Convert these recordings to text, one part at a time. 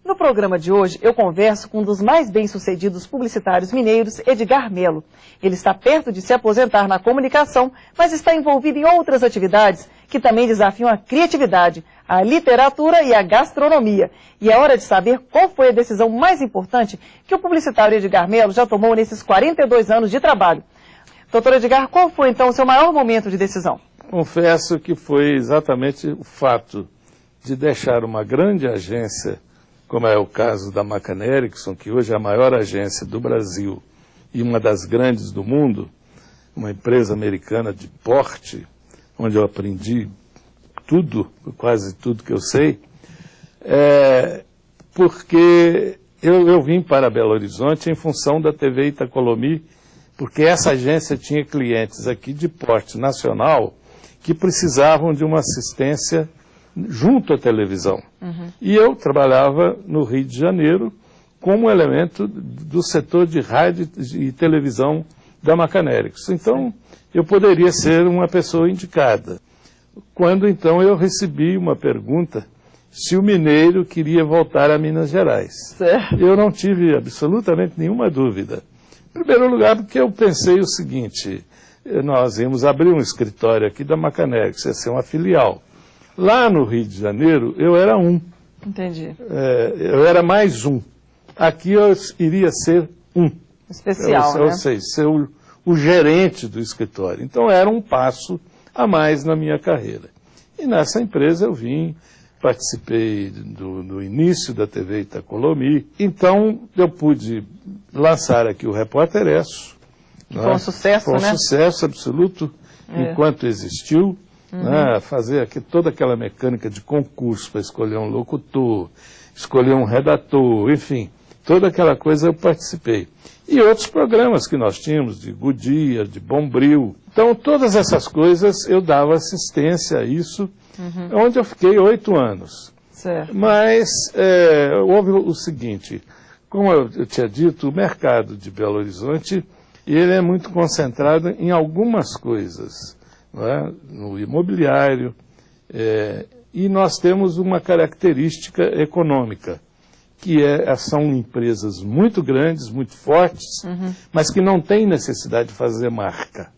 No programa de hoje, eu converso com um dos mais bem-sucedidos publicitários mineiros, Edgar Mello. Ele está perto de se aposentar na comunicação, mas está envolvido em outras atividades que também desafiam a criatividade, a literatura e a gastronomia. E é hora de saber qual foi a decisão mais importante que o publicitário Edgar Mello já tomou nesses 42 anos de trabalho. Doutor Edgar, qual foi então o seu maior momento de decisão? Confesso que foi exatamente o fato de deixar uma grande agência, como é o caso da McCann Erickson, que hoje é a maior agência do Brasil e uma das grandes do mundo, uma empresa americana de porte, onde eu aprendi tudo, quase tudo que eu sei, porque eu vim para Belo Horizonte em função da TV Itacolomi, porque essa agência tinha clientes aqui de porte nacional que precisavam de uma assistência junto à televisão. E eu trabalhava no Rio de Janeiro como elemento do setor de rádio e televisão da McCann Erickson. Então, eu poderia ser uma pessoa indicada. Quando, então, eu recebi uma pergunta se o mineiro queria voltar a Minas Gerais. Certo. Eu não tive absolutamente nenhuma dúvida. Em primeiro lugar, porque eu pensei o seguinte: nós íamos abrir um escritório aqui da McCann Erickson, ia ser uma filial. Lá no Rio de Janeiro, eu era um. Entendi. Eu era mais um. Aqui eu iria ser um. Especial, né? Ou seja, ser o gerente do escritório. Então era um passo a mais na minha carreira. E nessa empresa eu participei do início da TV Itacolomi. Então eu pude lançar aqui o Repórter Esso. Foi um sucesso, né? Foi um sucesso absoluto enquanto existiu. Fazer aqui toda aquela mecânica de concurso para escolher um locutor, escolher um redator, enfim, toda aquela coisa eu participei. E outros programas que nós tínhamos, de Goodyear, de Bombril. Então, todas essas coisas eu dava assistência a isso, onde eu fiquei 8 anos. Certo. Mas houve o seguinte: como eu tinha dito, o mercado de Belo Horizonte ele é muito concentrado em algumas coisas. No imobiliário, e nós temos uma característica econômica, que são empresas muito grandes, muito fortes, mas que não têm necessidade de fazer marca.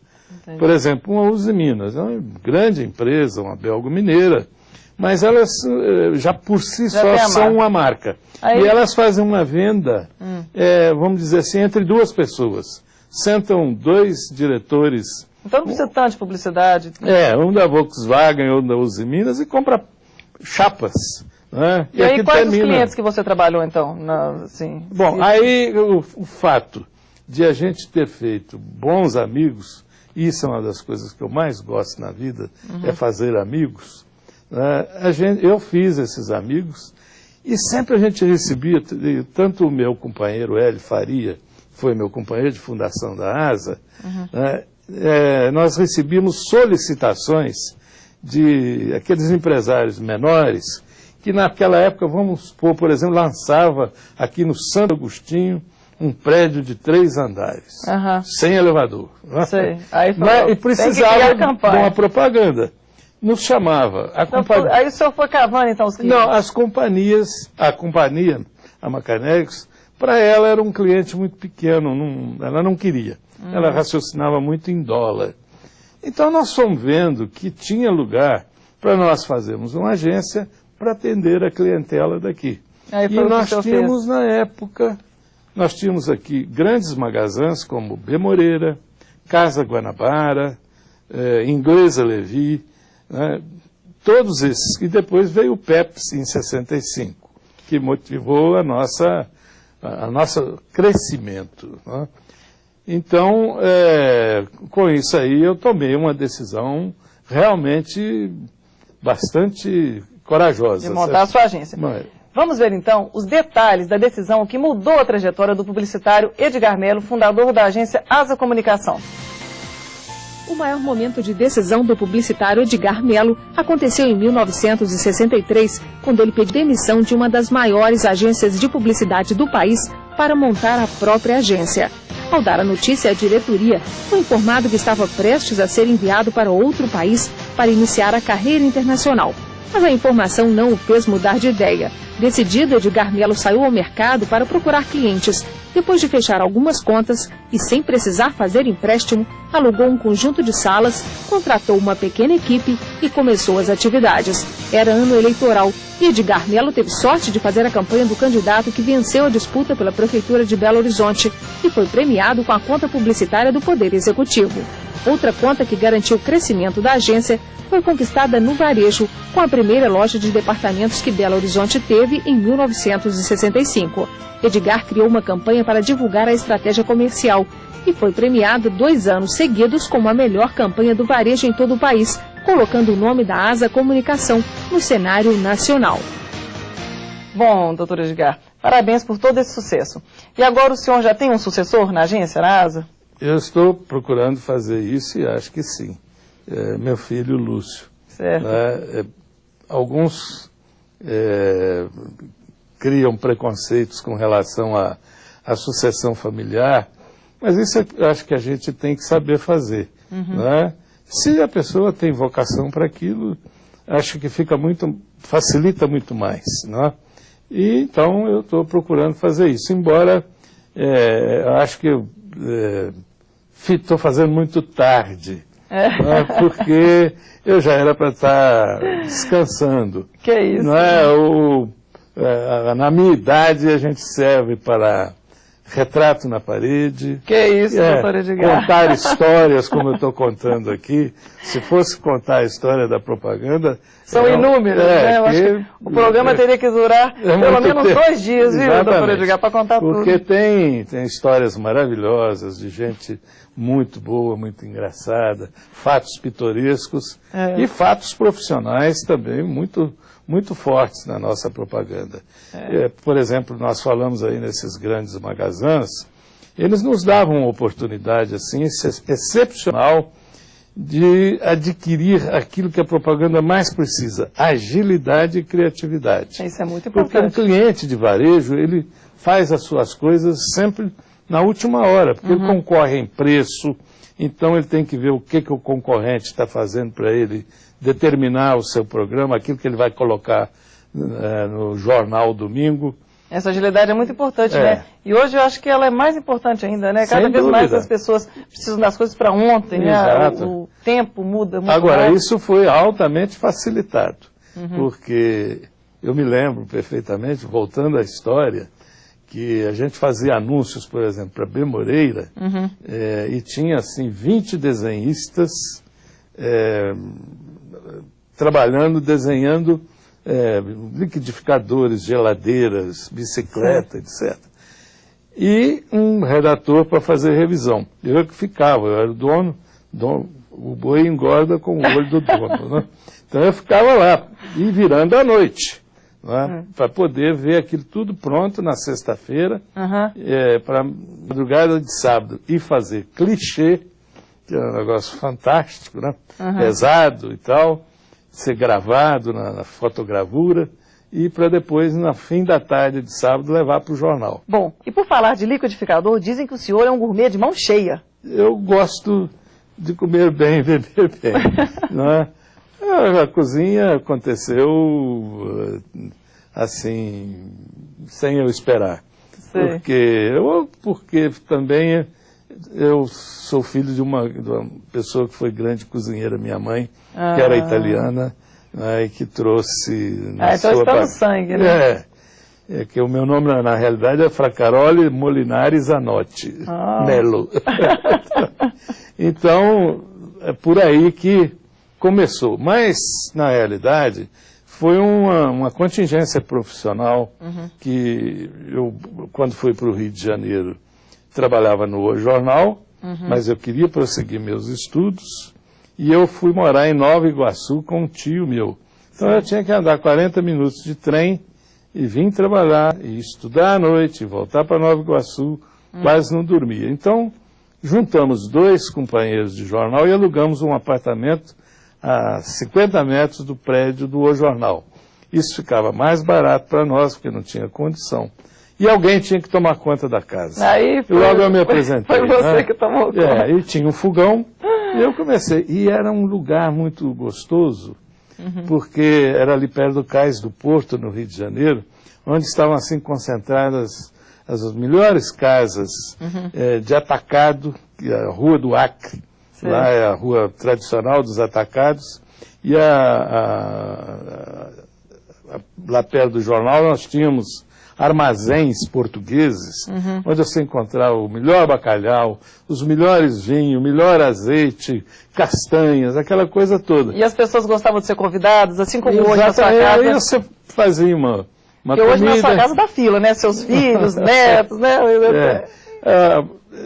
Entendi. Por exemplo, uma Uzi Minas, é uma grande empresa, uma belgo-mineira, mas elas já por si só são uma marca. E elas fazem uma venda, vamos dizer assim, entre duas pessoas. Sentam 2 diretores. Então não precisa tanto de publicidade. Um da Volkswagen ou da Uzi Minas e compra chapas. Né? E aí quais os clientes que você trabalhou então? Bom, aí o fato de a gente ter feito bons amigos, isso é uma das coisas que eu mais gosto na vida, é fazer amigos. Eu fiz esses amigos e sempre a gente recebia, tanto o meu companheiro Hélio Faria, foi meu companheiro de fundação da ASA, nós recebíamos solicitações de aqueles empresários menores que naquela época, vamos supor, por exemplo, lançava aqui no Santo Agostinho um prédio de 3 andares, sem elevador. Sei. Aí falou, e precisava de uma propaganda. Nos chamava. Aí o senhor foi cavando então os clientes? Não, as companhias, a McCann Erickson, para ela era um cliente muito pequeno, ela não queria. Ela raciocinava muito em dólar. Então nós fomos vendo que tinha lugar para nós fazermos uma agência para atender a clientela daqui. E nós tínhamos na época, nós tínhamos aqui grandes magazãs como B. Moreira, Casa Guanabara, Inglesa Levi, todos esses. E depois veio o Pepsi em 65, que motivou a nosso crescimento. Então, com isso aí, eu tomei uma decisão realmente bastante corajosa. De montar a sua agência. Vamos ver então os detalhes da decisão que mudou a trajetória do publicitário Edgar Mello, fundador da agência ASA Comunicação. O maior momento de decisão do publicitário Edgar Mello aconteceu em 1963, quando ele pediu demissão de uma das maiores agências de publicidade do país para montar a própria agência. Ao dar a notícia à diretoria, foi informado que estava prestes a ser enviado para outro país para iniciar a carreira internacional. Mas a informação não o fez mudar de ideia. Decidido, Edgar Melo saiu ao mercado para procurar clientes. Depois de fechar algumas contas e sem precisar fazer empréstimo, alugou um conjunto de salas, contratou uma pequena equipe e começou as atividades. Era ano eleitoral e Edgar Melo teve sorte de fazer a campanha do candidato que venceu a disputa pela Prefeitura de Belo Horizonte e foi premiado com a conta publicitária do Poder Executivo. Outra conta que garantiu o crescimento da agência foi conquistada no varejo, com a primeira loja de departamentos que Belo Horizonte teve em 1965. Edgar criou uma campanha para divulgar a estratégia comercial e foi premiado 2 anos seguidos como a melhor campanha do varejo em todo o país, colocando o nome da ASA Comunicação no cenário nacional. Bom, doutor Edgar, parabéns por todo esse sucesso. E agora o senhor já tem um sucessor na agência, na ASA? Eu estou procurando fazer isso e acho que sim. Meu filho Lúcio. Certo. Alguns criam preconceitos com relação à sucessão familiar, mas isso eu acho que a gente tem que saber fazer. Né? Se a pessoa tem vocação para aquilo, acho que facilita muito mais. Né? E então eu estou procurando fazer isso, embora eu acho que eu estou fazendo muito tarde. Porque eu já era para estar descansando. Que isso? Não é? Na minha idade a gente serve para retrato na parede. Que isso, doutor Edgar? Contar histórias como eu estou contando aqui. Se fosse contar a história da propaganda... São inúmeras, né? Eu acho que o programa teria que durar pelo menos 2 dias, viu, doutor Edgar, para contar tudo. Porque tem histórias maravilhosas de gente muito boa, muito engraçada, fatos pitorescos e fatos profissionais também muito, muito fortes na nossa propaganda. Por exemplo, nós falamos aí nesses grandes magazãs, eles nos davam uma oportunidade assim, excepcional de adquirir aquilo que a propaganda mais precisa, agilidade e criatividade. Isso é muito importante. Porque um cliente de varejo, ele faz as suas coisas sempre na última hora, porque ele concorre em preço, então ele tem que ver o que o concorrente está fazendo para ele determinar o seu programa, aquilo que ele vai colocar no jornal domingo. Essa agilidade é muito importante, né? E hoje eu acho que ela é mais importante ainda, né? Cada vez mais as pessoas precisam das coisas para ontem, né? O tempo muda muito. Agora, isso foi altamente facilitado, porque eu me lembro perfeitamente, voltando à história, que a gente fazia anúncios, por exemplo, para B. Moreira, e tinha, assim, 20 desenhistas desenhando liquidificadores, geladeiras, bicicleta, etc. E um redator para fazer revisão. Eu que ficava, eu era o dono, o boi engorda com o olho do dono. Né? Então eu ficava lá, e virando à noite, né? Para poder ver aquilo tudo pronto na sexta-feira, para madrugada de sábado, e fazer clichê, que é um negócio fantástico, né? Pesado e tal, ser gravado na fotogravura e para depois, no fim da tarde de sábado, levar para o jornal. Bom, e por falar de liquidificador, dizem que o senhor é um gourmet de mão cheia. Eu gosto de comer bem e beber bem. Né? A cozinha aconteceu assim, sem eu esperar. Porque também eu sou filho de uma pessoa que foi grande cozinheira, minha mãe, que era italiana, né, e que trouxe... então está no sangue, né? É que o meu nome, na realidade, é Fracaroli Molinari Zanotti Melo. Então, é por aí que começou. Mas, na realidade, foi uma contingência profissional que eu, quando fui para o Rio de Janeiro, trabalhava no jornal, mas eu queria prosseguir meus estudos, e eu fui morar em Nova Iguaçu com um tio meu. Então eu tinha que andar 40 minutos de trem, e vim trabalhar, e estudar à noite, e voltar para Nova Iguaçu, quase não dormia. Então, juntamos 2 companheiros de jornal e alugamos um apartamento a 50 metros do prédio do O Jornal. Isso ficava mais barato para nós, porque não tinha condição. E alguém tinha que tomar conta da casa. Logo eu me apresentei. Foi você que tomou conta. E tinha um fogão, e eu comecei. E era um lugar muito gostoso, porque era ali perto do Cais do Porto, no Rio de Janeiro, onde estavam assim concentradas as melhores casas de atacado, a Rua do Acre, lá é a rua tradicional dos atacados, e lá perto do jornal nós tínhamos armazéns portugueses, onde você encontrava o melhor bacalhau, os melhores vinhos, o melhor azeite, castanhas, aquela coisa toda. E as pessoas gostavam de ser convidadas, assim como hoje na sua casa. Aí você fazia uma porque hoje na sua casa dá fila, né? Seus filhos, netos, né?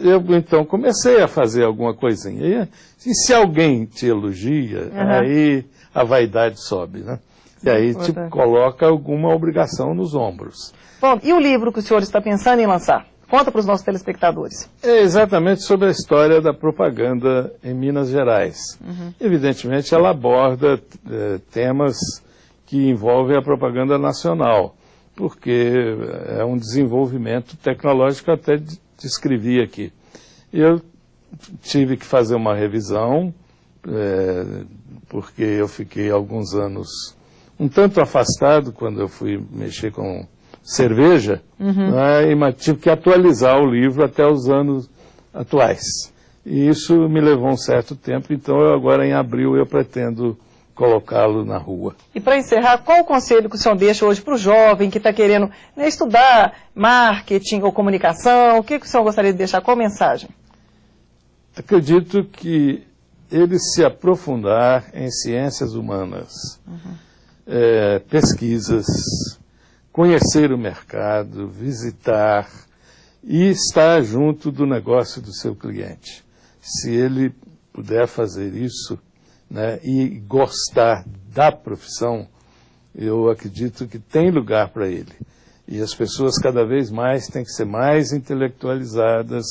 Eu então comecei a fazer alguma coisinha. E se alguém te elogia, aí a vaidade sobe, né? E aí te coloca alguma obrigação nos ombros. Bom, e o livro que o senhor está pensando em lançar? Conta para os nossos telespectadores. É exatamente sobre a história da propaganda em Minas Gerais. Evidentemente, ela aborda temas que envolvem a propaganda nacional, porque é um desenvolvimento tecnológico, até descrevi aqui. Eu tive que fazer uma revisão, porque eu fiquei alguns anos um tanto afastado quando eu fui mexer com cerveja, né, e tive que atualizar o livro até os anos atuais. E isso me levou um certo tempo, então agora em abril eu pretendo colocá-lo na rua. E para encerrar, qual o conselho que o senhor deixa hoje para o jovem que está querendo estudar marketing ou comunicação? O que o senhor gostaria de deixar? Qual mensagem? Acredito que ele se aprofundar em ciências humanas, pesquisas, conhecer o mercado, visitar e estar junto do negócio do seu cliente. Se ele puder fazer isso, né, e gostar da profissão, eu acredito que tem lugar para ele. E as pessoas cada vez mais têm que ser mais intelectualizadas,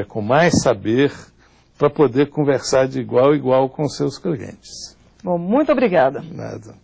com mais saber, para poder conversar de igual a igual com seus clientes. Bom, muito obrigada. Nada.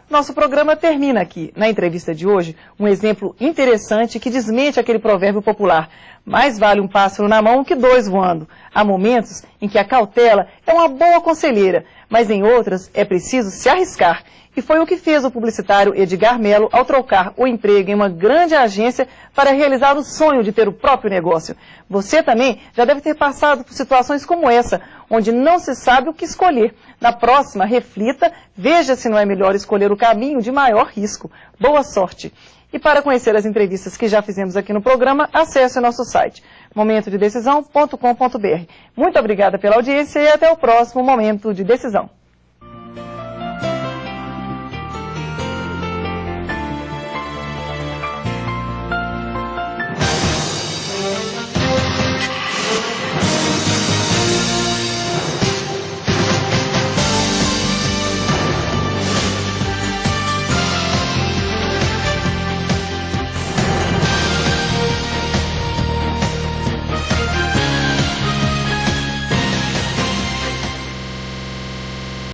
Nosso programa termina aqui. Na entrevista de hoje, um exemplo interessante que desmente aquele provérbio popular: mais vale um pássaro na mão que dois voando. Há momentos em que a cautela é uma boa conselheira, mas em outras é preciso se arriscar. E foi o que fez o publicitário Edgar Mello ao trocar o emprego em uma grande agência para realizar o sonho de ter o próprio negócio. Você também já deve ter passado por situações como essa, onde não se sabe o que escolher. Na próxima, reflita, veja se não é melhor escolher o caminho de maior risco. Boa sorte! E para conhecer as entrevistas que já fizemos aqui no programa, acesse o nosso site, momentodedecisão.com.br. Muito obrigada pela audiência e até o próximo Momento de Decisão.